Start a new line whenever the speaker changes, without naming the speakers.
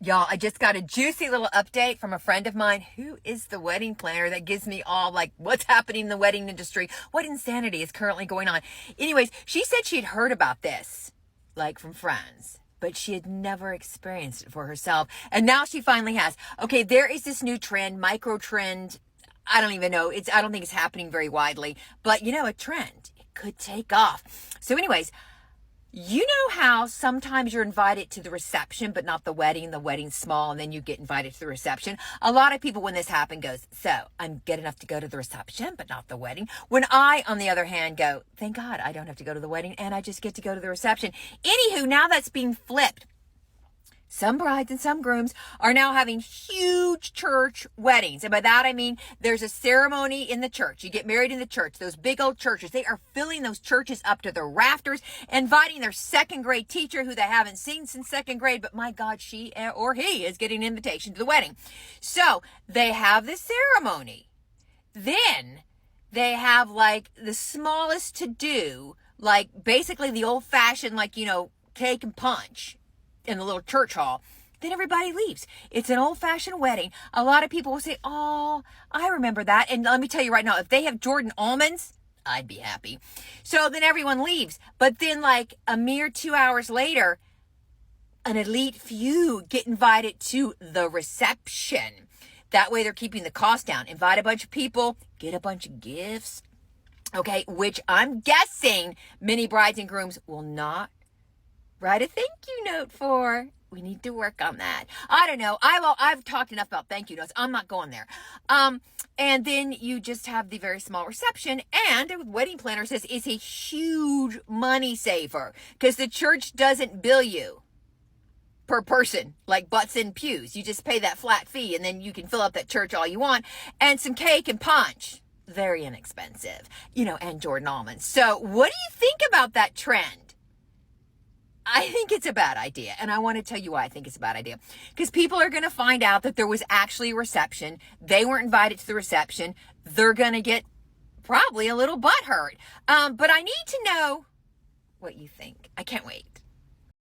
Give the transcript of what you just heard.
Y'all, I just got a juicy little update from a friend of mine who is the wedding planner that gives me all like what's happening in the wedding industry, what insanity is currently going on. Anyways, she said she'd heard about this, like from friends, but she had never experienced it for herself. And now she finally has. Okay, there is this new trend, micro trend. I don't even know. I don't think it's happening very widely, but a trend. It could take off. So anyways, you know how sometimes you're invited to the reception, but not the wedding. The wedding's small, and then you get invited to the reception. A lot of people, when this happens, goes, so I'm good enough to go to the reception, but not the wedding. When I, on the other hand, go, thank God I don't have to go to the wedding, and I just get to go to the reception. Anywho, now that's being flipped. Some brides and some grooms are now having huge church weddings. And by that, I mean, there's a ceremony in the church. You get married in the church. Those big old churches, they are filling those churches up to the rafters, inviting their second grade teacher who they haven't seen since second grade. But my God, she or he is getting an invitation to the wedding. So they have the ceremony. Then they have like the smallest to do, like basically the old fashioned, like, cake and punch in the little church hall. Then everybody leaves. It's an old-fashioned wedding. A lot of people will say, oh, I remember that. And let me tell you right now, if they have Jordan almonds, I'd be happy. So then everyone leaves. But then like a mere 2 hours later, an elite few get invited to the reception. That way they're keeping the cost down. Invite a bunch of people, get a bunch of gifts. Okay, which I'm guessing many brides and grooms will not write a thank you note for. We need to work on that. I don't know. I've talked enough about thank you notes. I'm not going there. And then you just have the very small reception. And wedding planner says it's a huge money saver because the church doesn't bill you per person like butts in pews. You just pay that flat fee and then you can fill up that church all you want. And some cake and punch. Very inexpensive. And Jordan almonds. So what do you think about that trend? I think it's a bad idea. And I want to tell you why I think it's a bad idea. Because people are going to find out that there was actually a reception. They weren't invited to the reception. They're going to get probably a little butthurt. But I need to know what you think. I can't wait.